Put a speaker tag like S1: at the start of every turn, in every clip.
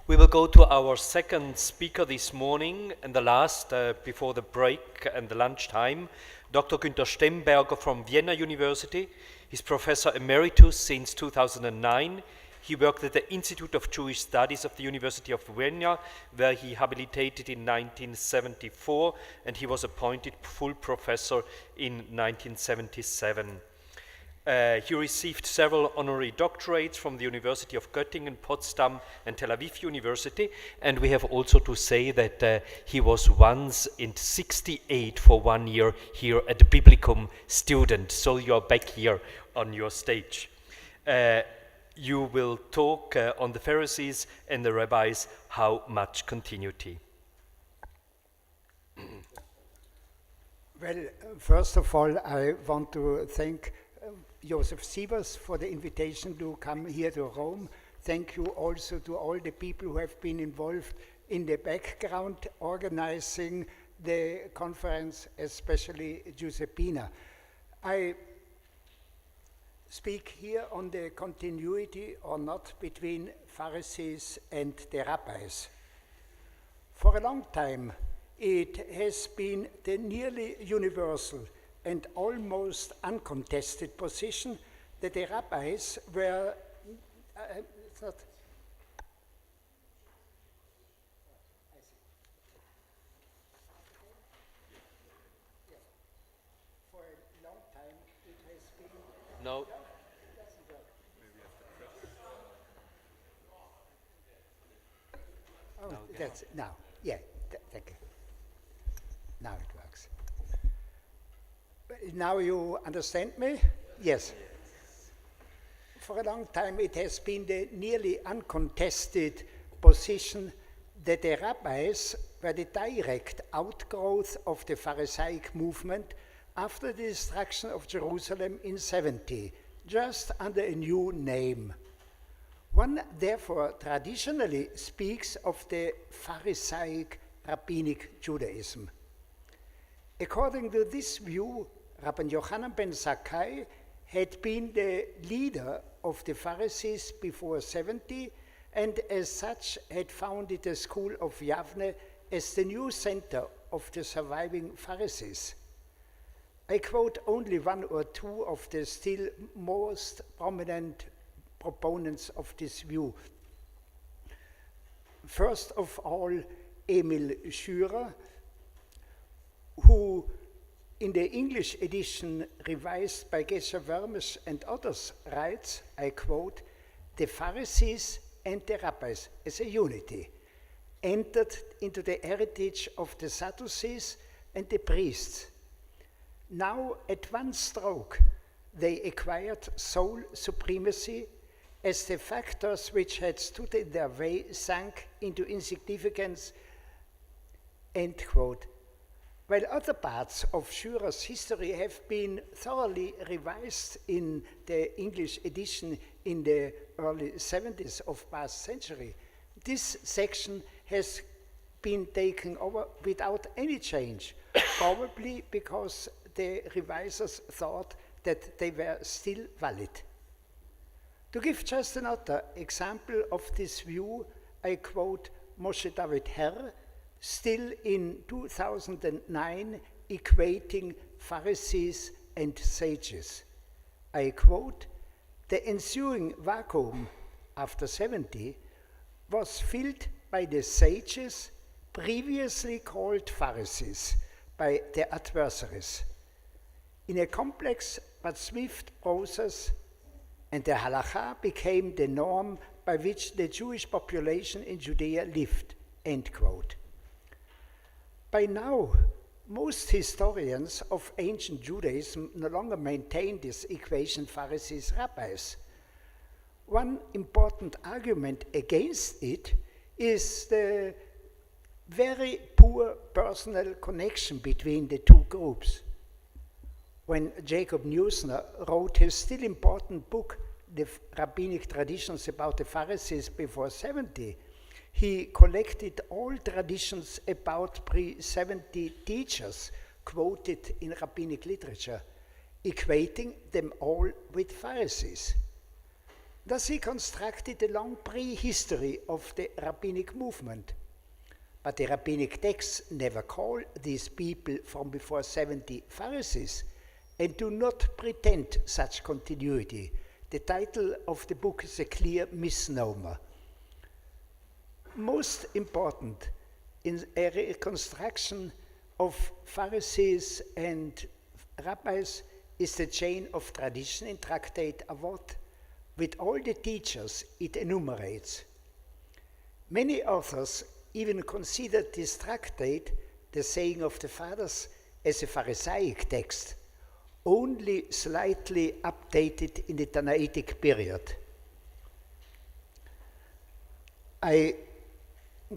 S1: We will go to our second speaker this morning and the last before the break and the lunchtime, Dr. Günter STEMBERGER from Vienna University. He's Professor Emeritus since 2009. He worked at the Institute of Jewish Studies of the University of Vienna, where he habilitated in 1974, and he was appointed full professor in 1977. He received several honorary doctorates from the University of Göttingen, Potsdam, and Tel Aviv University, and we have also to say that he was once in 1968 for 1 year here at the Biblico student, so you're back here on your stage. You will talk on the Pharisees and the rabbis, how much continuity.
S2: Well, first of all, I want to thank Joseph Sievers for the invitation to come here to Rome. Thank you also to all the people who have been involved in the background organizing the conference, especially Giuseppina. I speak here on the continuity or not between Pharisees and the rabbis. For a long time, it has been the nearly universal and almost uncontested position that the rabbis were for a long time it has been
S1: No.
S2: Oh, that's now. Yeah, thank you. Now it works. Now you understand me? Yes. For a long time it has been the nearly uncontested position that the rabbis were the direct outgrowth of the Pharisaic movement after the destruction of Jerusalem in 70, just under a new name. One therefore traditionally speaks of the Pharisaic rabbinic Judaism. According to this view, Rabbi Yochanan ben Zakkai had been the leader of the Pharisees before 70, and as such had founded the school of Yavne as the new center of the surviving Pharisees. I quote only one or two of the still most prominent proponents of this view. First of all, Emil Schürer, who in the English edition revised by Gesher Vermes and others writes, I quote, "The Pharisees and the rabbis as a unity entered into the heritage of the Sadducees and the priests. Now at one stroke they acquired sole supremacy as the factors which had stood in their way sank into insignificance," end quote. While other parts of Schürer's history have been thoroughly revised in the English edition in the early 70s of past century, this section has been taken over without any change, probably because the revisers thought that they were still valid. To give just another example of this view, I quote Moshe David Herr, still in 2009, equating Pharisees and sages. I quote, "The ensuing vacuum after 70 was filled by the sages previously called Pharisees by their adversaries. In a complex but swift process, and the halakha became the norm by which the Jewish population in Judea lived," end quote. By now, most historians of ancient Judaism no longer maintain this equation Pharisees-rabbis. One important argument against it is the very poor personal connection between the two groups. When Jacob Neusner wrote his still important book, The Rabbinic Traditions About the Pharisees Before 70, he collected all traditions about pre-70 teachers quoted in rabbinic literature, equating them all with Pharisees. Thus he constructed a long prehistory of the rabbinic movement. But the rabbinic texts never call these people from before 70 Pharisees and do not pretend such continuity. The title of the book is a clear misnomer. Most important in a reconstruction of Pharisees and rabbis is the chain of tradition in Tractate Avot, with all the teachers it enumerates. Many authors even consider this tractate, the saying of the fathers, as a Pharisaic text, only slightly updated in the Tanaitic period. I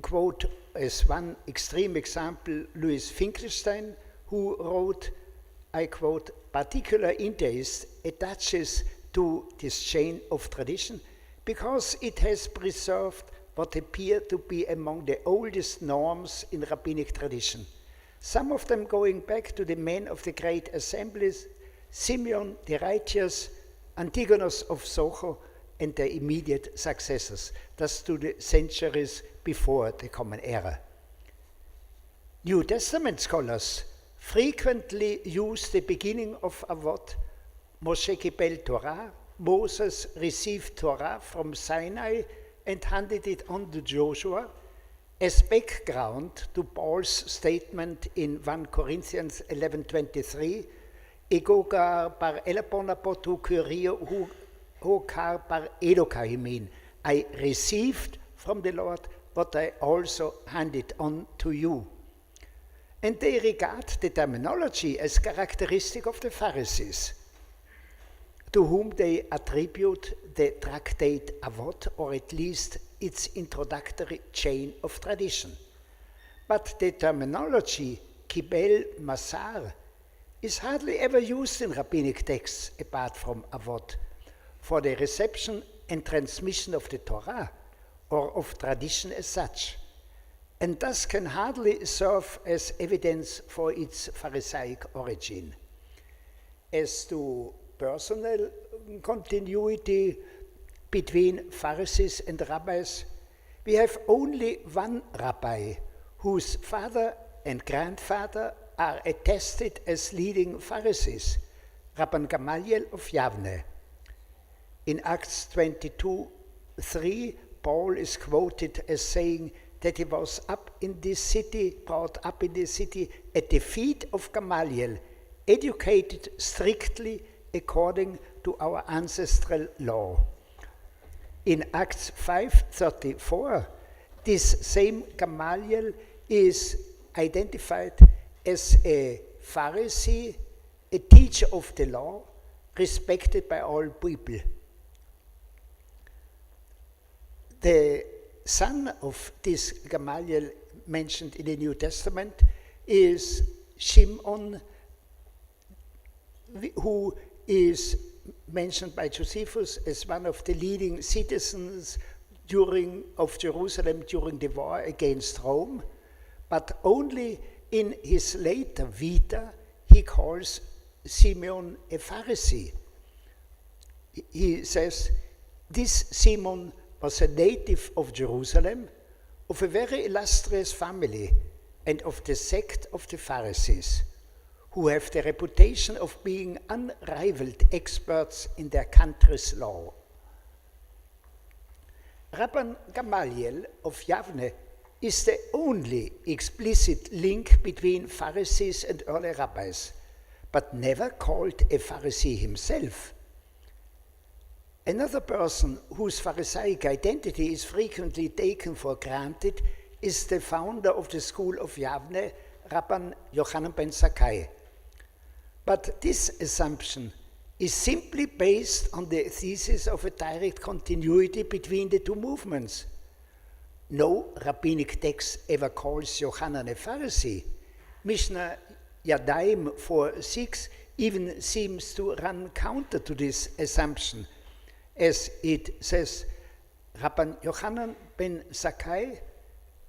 S2: quote as one extreme example Louis Finkelstein, who wrote, I quote, "Particular interest attaches to this chain of tradition because it has preserved what appear to be among the oldest norms in rabbinic tradition, some of them going back to the men of the great assemblies, Simeon the Righteous, Antigonus of Socho, and their immediate successors, thus to the centuries before the Common Era." New Testament scholars frequently use the beginning of Avot, Moshe Kibel Torah, Moses received Torah from Sinai and handed it on to Joshua, as background to Paul's statement in 1 Corinthians 11:23, ego gar par elapon apotu kyrio hu kar par elokaimin, I received from the Lord what I also handed on to you. And they regard the terminology as characteristic of the Pharisees, to whom they attribute the Tractate Avot, or at least its introductory chain of tradition. But the terminology Kibel Masar is hardly ever used in rabbinic texts apart from Avot for the reception and transmission of the Torah or of tradition as such, and thus can hardly serve as evidence for its Pharisaic origin. As to personal continuity between Pharisees and rabbis, we have only one rabbi whose father and grandfather are attested as leading Pharisees, Rabban Gamaliel of Yavne. In Acts 22:3, Paul is quoted as saying that he was brought up in this city at the feet of Gamaliel, educated strictly according to our ancestral law. In Acts 5:34, this same Gamaliel is identified as a Pharisee, a teacher of the law, respected by all people. The son of this Gamaliel mentioned in the New Testament is Shimon, who is mentioned by Josephus as one of the leading citizens of Jerusalem during the war against Rome, but only in his later vita he calls Simeon a Pharisee. He says, this Simon was a native of Jerusalem, of a very illustrious family, and of the sect of the Pharisees, who have the reputation of being unrivaled experts in their country's law. Rabban Gamaliel of Yavne is the only explicit link between Pharisees and early rabbis, but never called a Pharisee himself. Another person whose Pharisaic identity is frequently taken for granted is the founder of the school of Yavne, Rabban Yochanan ben Zakkai. But this assumption is simply based on the thesis of a direct continuity between the two movements. No rabbinic text ever calls Yochanan a Pharisee. Mishnah Yadayim 4:6 even seems to run counter to this assumption, as it says, Rabban Yochanan ben Zakkai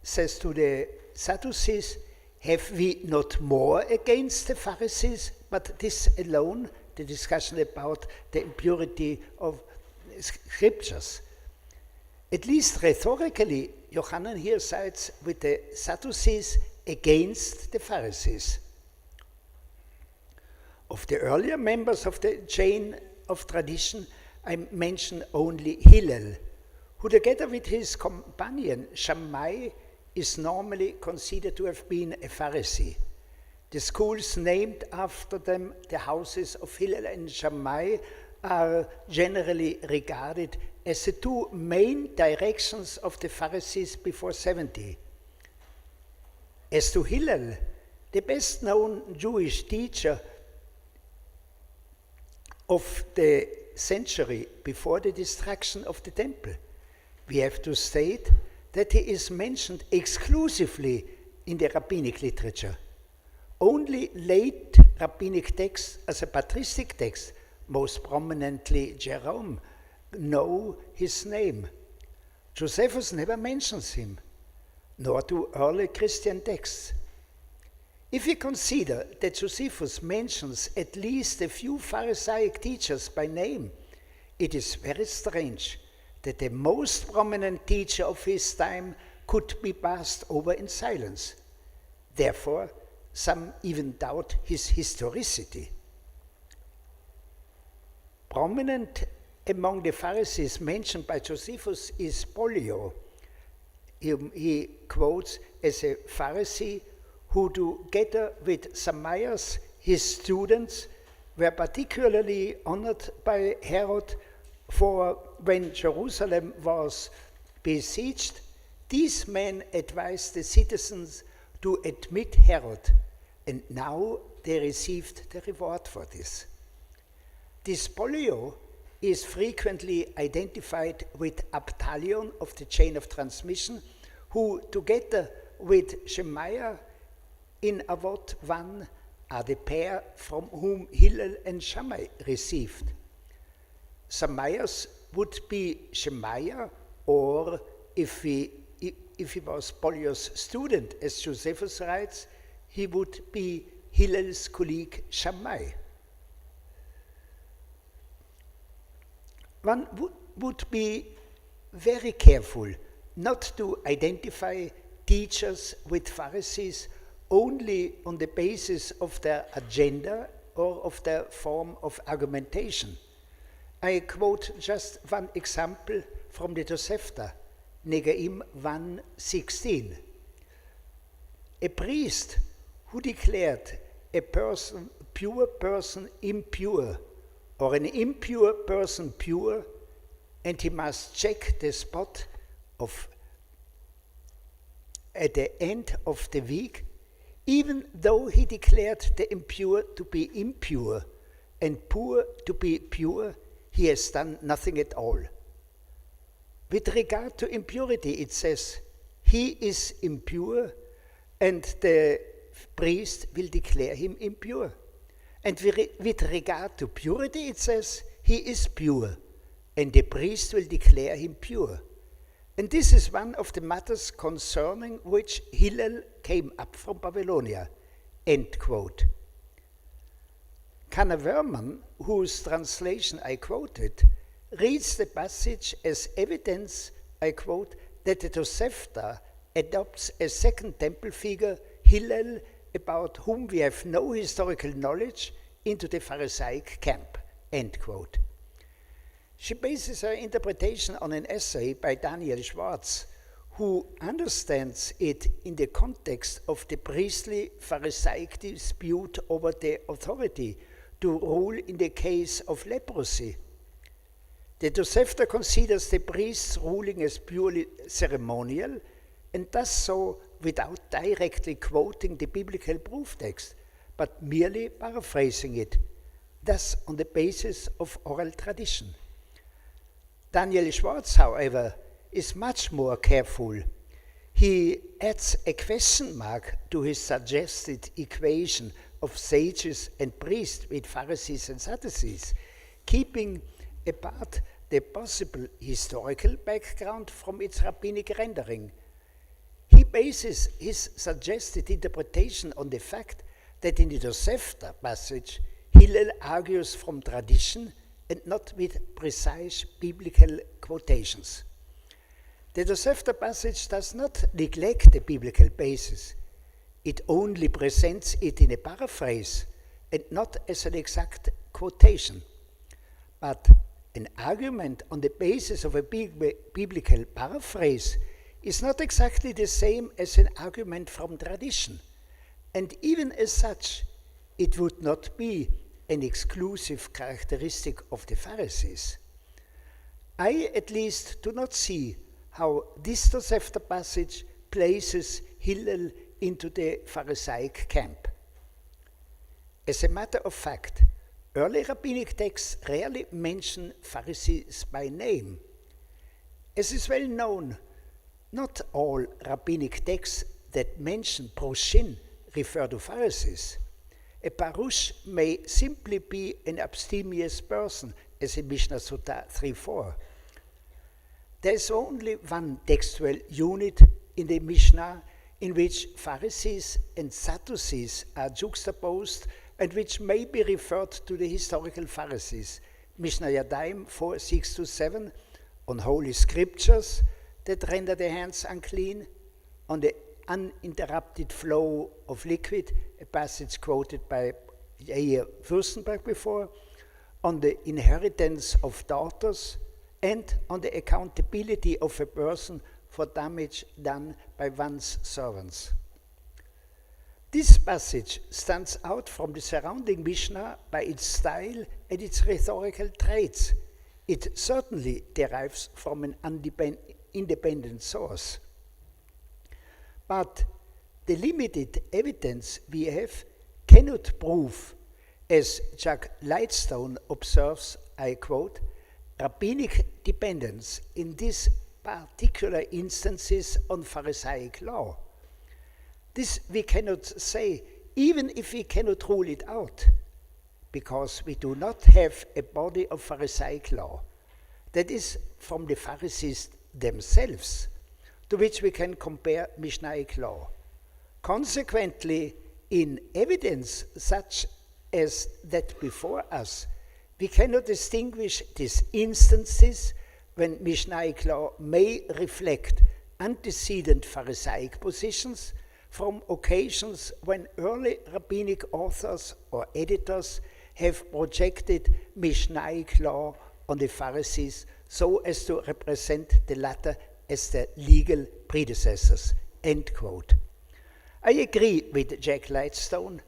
S2: says to the Sadducees, have we not more against the Pharisees, but this alone, the discussion about the impurity of scriptures. At least rhetorically, Johanan here sides with the Sadducees against the Pharisees. Of the earlier members of the chain of tradition, I mention only Hillel, who together with his companion Shammai is normally considered to have been a Pharisee. The schools named after them, the houses of Hillel and Shammai, are generally regarded as the two main directions of the Pharisees before 70. As to Hillel, the best known Jewish teacher of the century before the destruction of the temple, we have to state that he is mentioned exclusively in the rabbinic literature. Only late rabbinic texts, as a patristic text, most prominently Jerome, know his name. Josephus never mentions him, nor do early Christian texts. If we consider that Josephus mentions at least a few Pharisaic teachers by name, it is very strange that the most prominent teacher of his time could be passed over in silence. Therefore, some even doubt his historicity. Prominent among the Pharisees mentioned by Josephus is Pollio. He quotes as a Pharisee who, together with Shammai's, his students, were particularly honored by Herod, for when Jerusalem was besieged, these men advised the citizens to admit Herod, and now they received the reward for this. This Pollio is frequently identified with Abtalion of the chain of transmission, who together with Shammai in Avot 1 are the pair from whom Hillel and Shammai received. Shammai's would be Shemaiah, or if he was Pollio's student, as Josephus writes, he would be Hillel's colleague Shammai. One would be very careful not to identify teachers with Pharisees only on the basis of their agenda or of their form of argumentation. I quote just one example from the Tosefta, Negaim 1:16. A priest who declared a person, pure person, impure, or an impure person pure, and he must check the spot at the end of the week, even though he declared the impure to be impure and poor to be pure, he has done nothing at all. With regard to impurity, it says, he is impure, and the priest will declare him impure. And with regard to purity, it says, he is pure, and the priest will declare him pure. And this is one of the matters concerning which Hillel came up from Babylonia. End quote. Kanner Werman, whose translation I quoted, reads the passage as evidence, I quote, that the Tosefta adopts a second temple figure, Hillel, about whom we have no historical knowledge, into the Pharisaic camp. End quote. She bases her interpretation on an essay by Daniel Schwartz, who understands it in the context of the priestly Pharisaic dispute over the authority to rule in the case of leprosy. The Tosefta considers the priest's ruling as purely ceremonial and does so without directly quoting the biblical proof text, but merely paraphrasing it, thus on the basis of oral tradition. Daniel Schwartz, however, is much more careful. He adds a question mark to his suggested equation of sages and priests with Pharisees and Sadducees, keeping apart the possible historical background from its rabbinic rendering. He bases his suggested interpretation on the fact that in the Tosefta passage, Hillel argues from tradition and not with precise biblical quotations. The Tosefta passage does not neglect the biblical basis. It only presents it in a paraphrase and not as an exact quotation. But an argument on the basis of a biblical paraphrase is not exactly the same as an argument from tradition. And even as such, it would not be an exclusive characteristic of the Pharisees. I at least do not see how this Tosefta passage places Hillel into the Pharisaic camp. As a matter of fact, early rabbinic texts rarely mention Pharisees by name. As is well known, not all rabbinic texts that mention proshin refer to Pharisees. A parush may simply be an abstemious person, as in Mishnah Sutta 3:4. There is only one textual unit in the Mishnah in which Pharisees and Sadducees are juxtaposed and which may be referred to the historical Pharisees. Mishnah Yadayim 4:6-7 on holy scriptures that render the hands unclean, on the uninterrupted flow of liquid, a passage quoted by Yair Fürstenberg before, on the inheritance of daughters, and on the accountability of a person for damage done by one's servants. This passage stands out from the surrounding Mishnah by its style and its rhetorical traits. It certainly derives from an independent source. But the limited evidence we have cannot prove, as Jack Lightstone observes, I quote, rabbinic dependence in these particular instances on Pharisaic law. This we cannot say, even if we cannot rule it out, because we do not have a body of Pharisaic law that is from the Pharisees themselves, to which we can compare Mishnaic law. Consequently, in evidence such as that before us, we cannot distinguish these instances when Mishnaic law may reflect antecedent Pharisaic positions from occasions when early rabbinic authors or editors have projected Mishnaic law on the Pharisees so as to represent the latter as their legal predecessors, end quote. I agree with Jack Lightstone,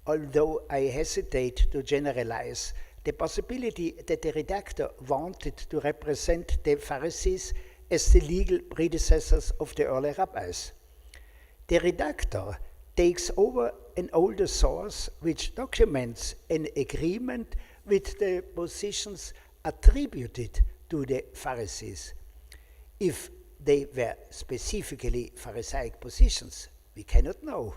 S2: although I hesitate to generalize the possibility that the redactor wanted to represent the Pharisees as the legal predecessors of the early rabbis. The redactor takes over an older source which documents an agreement with the positions attributed to the Pharisees. If they were specifically Pharisaic positions, we cannot know.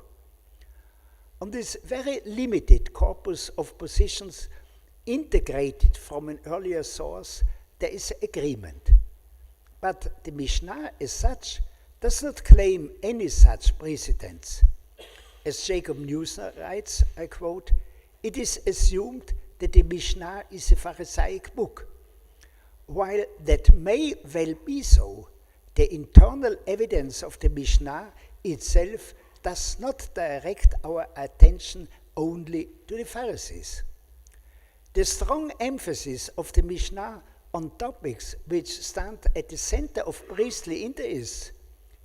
S2: On this very limited corpus of positions integrated from an earlier source, there is agreement. But the Mishnah as such does not claim any such precedents. As Jacob Neusner writes, I quote, "It is assumed that the Mishnah is a Pharisaic book. While that may well be so, the internal evidence of the Mishnah itself does not direct our attention only to the Pharisees. The strong emphasis of the Mishnah on topics which stand at the center of priestly interests,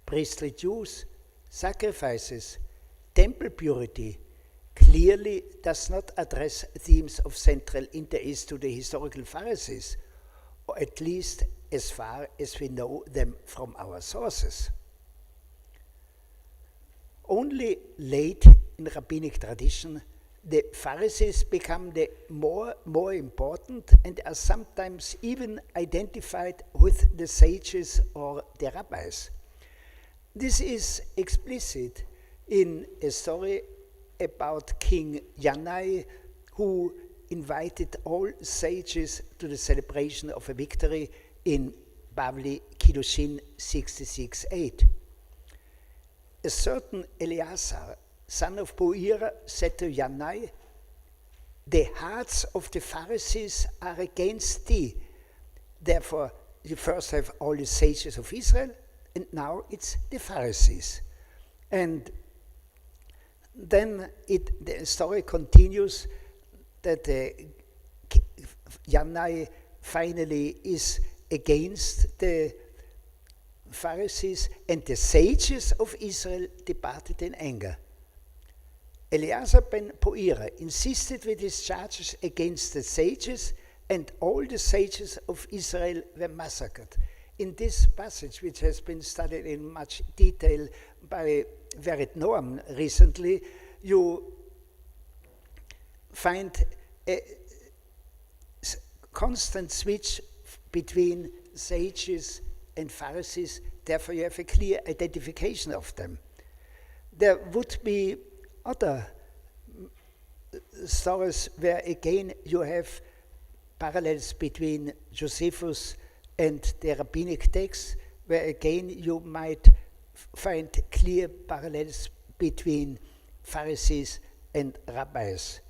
S2: priestly dues, sacrifices, temple purity, clearly does not address themes of central interest to the historical Pharisees, or at least as far as we know them from our sources. Only late in rabbinic tradition, the Pharisees become the more important and are sometimes even identified with the sages or the rabbis. This is explicit in a story about King Shammai, who invited all sages to the celebration of a victory in Bavli Kiddushin 66:8. A certain Eleazar, son of Boira, said to Shammai, the hearts of the Pharisees are against thee. Therefore, you first have all the sages of Israel, and now it's the Pharisees. And then the story continues that Shammai finally is against the Pharisees, and the sages of Israel departed in anger. Eleazar ben Poira insisted with his charges against the sages, and all the sages of Israel were massacred. In this passage, which has been studied in much detail by Verit Noam recently, you find a constant switch between sages and Pharisees. Therefore, you have a clear identification of them. There would be other stories where again you have parallels between Josephus and the rabbinic texts, where again you might find clear parallels between Pharisees and rabbis.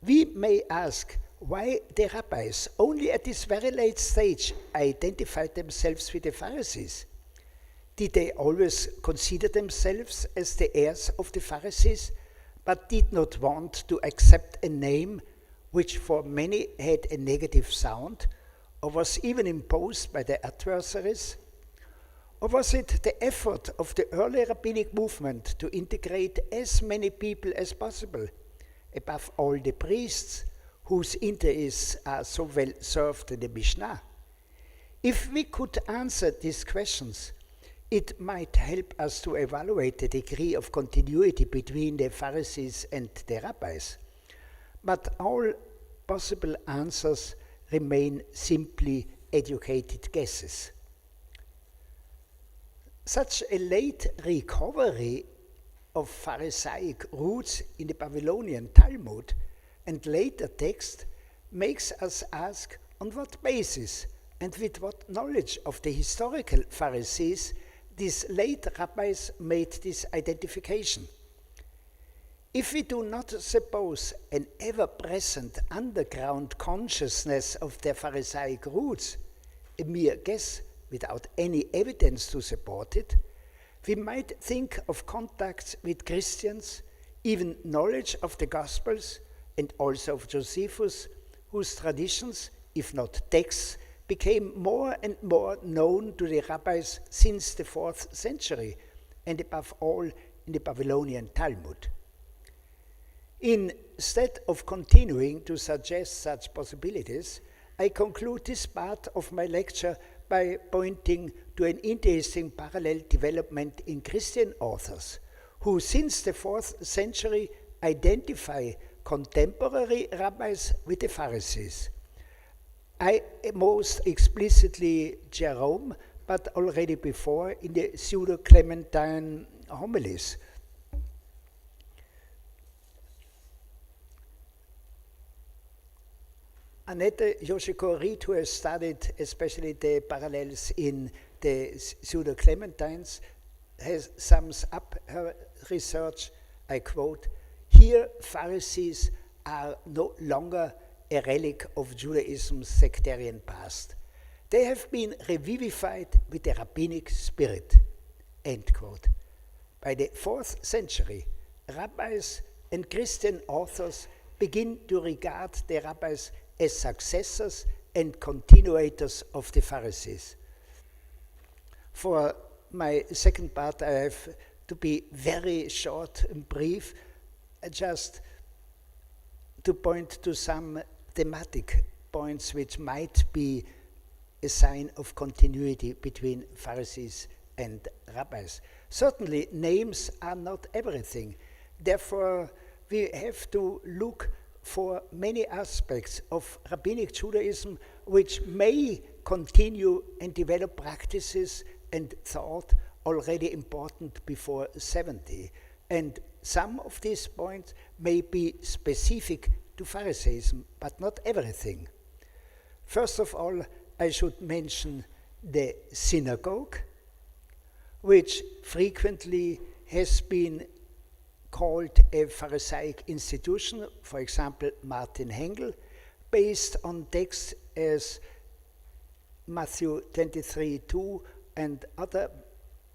S2: We may ask why the rabbis only at this very late stage identified themselves with the Pharisees. Did they always consider themselves as the heirs of the Pharisees, but did not want to accept a name which for many had a negative sound, or was even imposed by their adversaries? Or was it the effort of the early rabbinic movement to integrate as many people as possible, above all the priests, whose interests are so well served in the Mishnah? If we could answer these questions, it might help us to evaluate the degree of continuity between the Pharisees and the rabbis. But all possible answers remain simply educated guesses. Such a late recovery of Pharisaic roots in the Babylonian Talmud and later text makes us ask on what basis and with what knowledge of the historical Pharisees these late rabbis made this identification. If we do not suppose an ever-present underground consciousness of their Pharisaic roots, a mere guess without any evidence to support it, we might think of contacts with Christians, even knowledge of the Gospels, and also of Josephus, whose traditions, if not texts, became more and more known to the rabbis since the 4th century, and above all in the Babylonian Talmud. Instead of continuing to suggest such possibilities, I conclude this part of my lecture by pointing to an interesting parallel development in Christian authors, who since the 4th century identify contemporary rabbis with the Pharisees. I most explicitly Jerome, but already before in the Pseudo-Clementine homilies. Annette Yoshiko-Reed, who has studied especially the parallels in the Pseudo-Clementines, sums up her research, I quote, "Here Pharisees are no longer a relic of Judaism's sectarian past. They have been revivified with the rabbinic spirit," end quote. By the 4th century, rabbis and Christian authors begin to regard the rabbis as successors and continuators of the Pharisees. For my second part, I have to be very short and brief, just to point to some thematic points which might be a sign of continuity between Pharisees and rabbis. Certainly, names are not everything. Therefore, we have to look for many aspects of rabbinic Judaism which may continue and develop practices and thought already important before 70. And some of these points may be specific to Pharisaism, but not everything. First of all, I should mention the synagogue, which frequently has been called a Pharisaic institution, for example, Martin Hengel, based on texts as Matthew 23:2 and other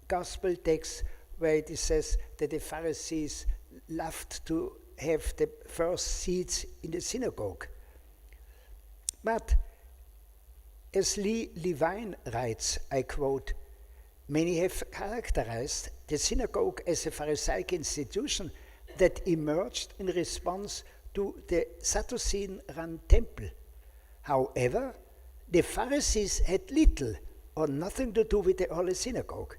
S2: gospel texts where it says that the Pharisees loved to have the first seats in the synagogue. But as Lee Levine writes, I quote, many have characterized the synagogue as a Pharisaic institution that emerged in response to the Sadducean-run temple. However, the Pharisees had little or nothing to do with the early synagogue,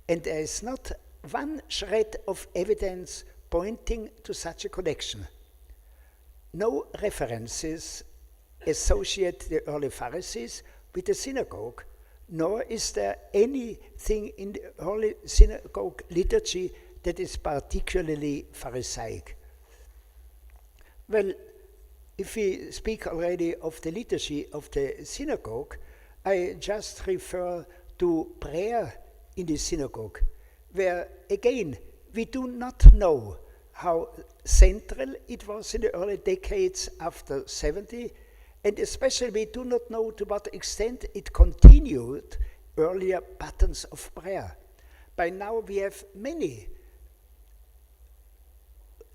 S2: and there is not one shred of evidence pointing to such a connection. No references associate the early Pharisees with the synagogue, nor is there anything in the early synagogue liturgy that is particularly Pharisaic. Well, if we speak already of the liturgy of the synagogue, I just refer to prayer in the synagogue, where again, we do not know how central it was in the early decades after 70, and especially we do not know to what extent it continued earlier patterns of prayer. By now we have many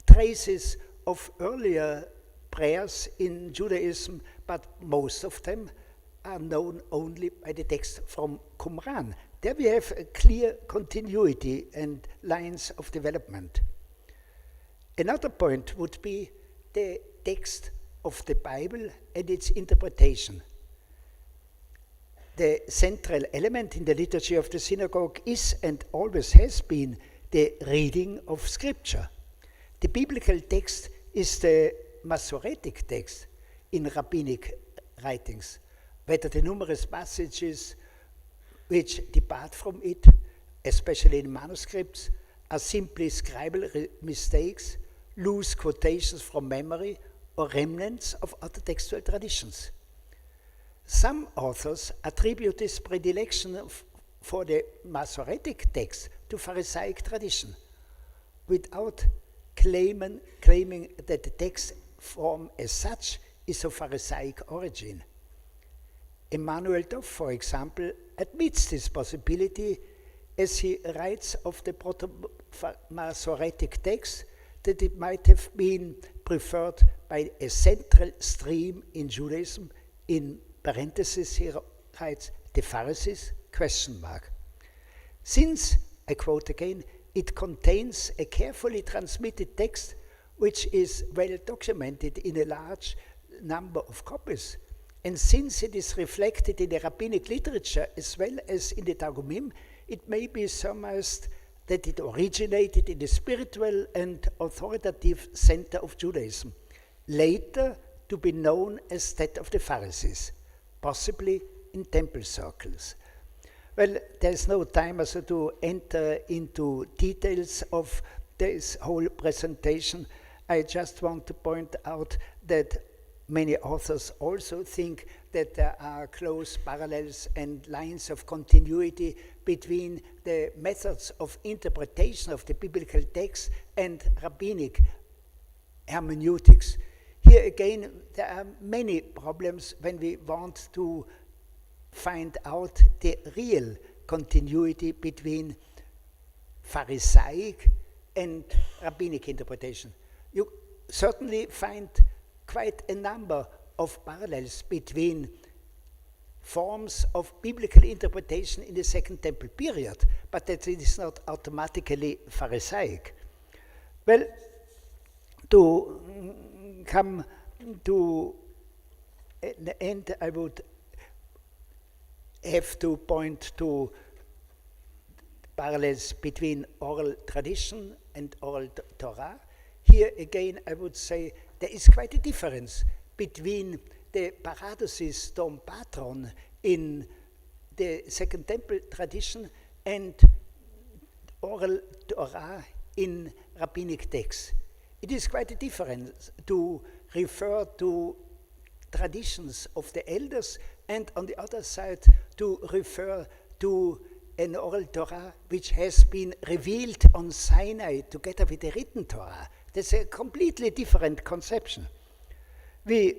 S2: traces of earlier prayers in Judaism, but most of them are known only by the text from Qumran. There we have a clear continuity and lines of development. Another point would be the text of the Bible and its interpretation. The central element in the liturgy of the synagogue is and always has been the reading of Scripture. The biblical text is the Masoretic text in rabbinic writings, whether the numerous passages which depart from it, especially in manuscripts, are simply scribal mistakes, loose quotations from memory, or remnants of other textual traditions. Some authors attribute this predilection for the Masoretic text to Pharisaic tradition, without claiming that the text form as such is of Pharisaic origin. Emmanuel Doff, for example, admits this possibility as he writes of the Proto-Masoretic text that it might have been preferred by a central stream in Judaism, in parentheses he writes, the Pharisees, ? Since, I quote again, it contains a carefully transmitted text which is well documented in a large number of copies, and since it is reflected in the rabbinic literature as well as in the Targumim, it may be surmised that it originated in the spiritual and authoritative center of Judaism, later to be known as that of the Pharisees, possibly in temple circles. Well, there's no time also to enter into details of this whole presentation. I just want to point out that many authors also think that there are close parallels and lines of continuity between the methods of interpretation of the biblical text and rabbinic hermeneutics. Here again, there are many problems when we want to find out the real continuity between Pharisaic and rabbinic interpretation. You certainly find quite a number of parallels between forms of biblical interpretation in the Second Temple period, but that it is not automatically Pharisaic. Well, to come to the end, I would have to point to parallels between oral tradition and oral Torah. Here again, I would say there is quite a difference between the paradosis Dom Patron in the Second Temple tradition and oral Torah in rabbinic texts. It is quite a difference to refer to traditions of the elders and on the other side to refer to an oral Torah which has been revealed on Sinai together with the written Torah. That's a completely different conception. We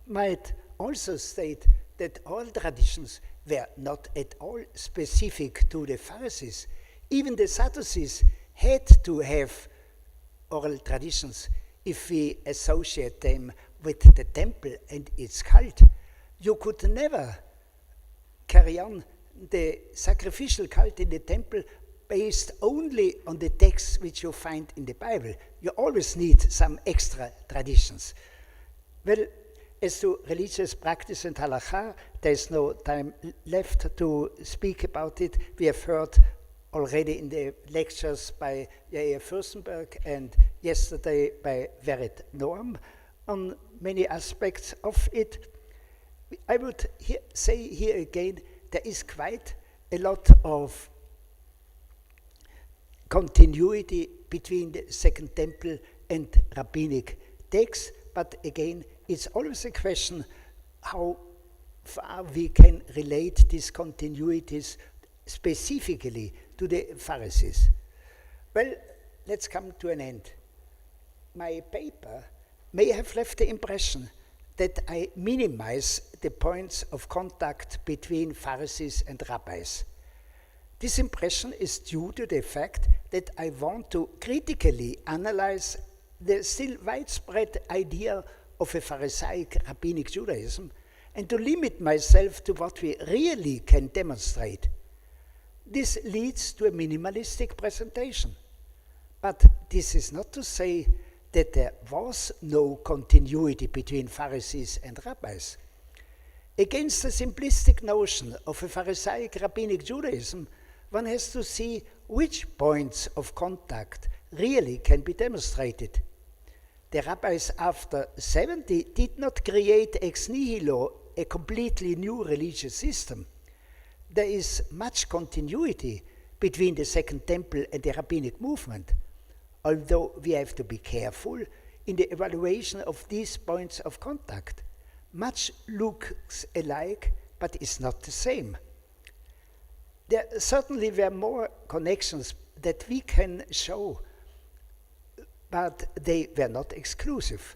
S2: might also state that oral traditions were not at all specific to the Pharisees. Even the Sadducees had to have oral traditions if we associate them with the temple and its cult. You could never carry on the sacrificial cult in the temple based only on the texts which you find in the Bible. You always need some extra traditions. Well, as to religious practice and halakha, there is no time left to speak about it. We have heard already in the lectures by Yair Fürstenberg and yesterday by Verit Noam on many aspects of it. I would say here again, there is quite a lot of continuity between the Second Temple and rabbinic texts, but again, it's always a question how far we can relate these continuities specifically to the Pharisees. Well, let's come to an end. My paper may have left the impression that I minimize the points of contact between Pharisees and rabbis. This impression is due to the fact that I want to critically analyze the still widespread idea of a Pharisaic rabbinic Judaism and to limit myself to what we really can demonstrate. This leads to a minimalistic presentation. But this is not to say that there was no continuity between Pharisees and rabbis. Against the simplistic notion of a Pharisaic rabbinic Judaism, one has to see which points of contact really can be demonstrated. The rabbis after 70 did not create ex nihilo a completely new religious system. There is much continuity between the Second Temple and the rabbinic movement, although we have to be careful in the evaluation of these points of contact. Much looks alike, but is not the same. There certainly were more connections that we can show, but they were not exclusive.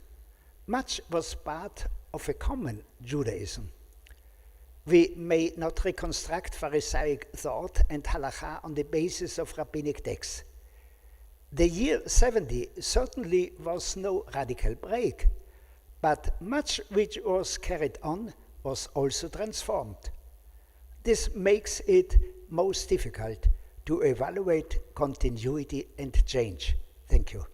S2: Much was part of a common Judaism. We may not reconstruct Pharisaic thought and halakha on the basis of rabbinic texts. The year 70 certainly was no radical break, but much which was carried on was also transformed. This makes it most difficult to evaluate continuity and change. Thank you.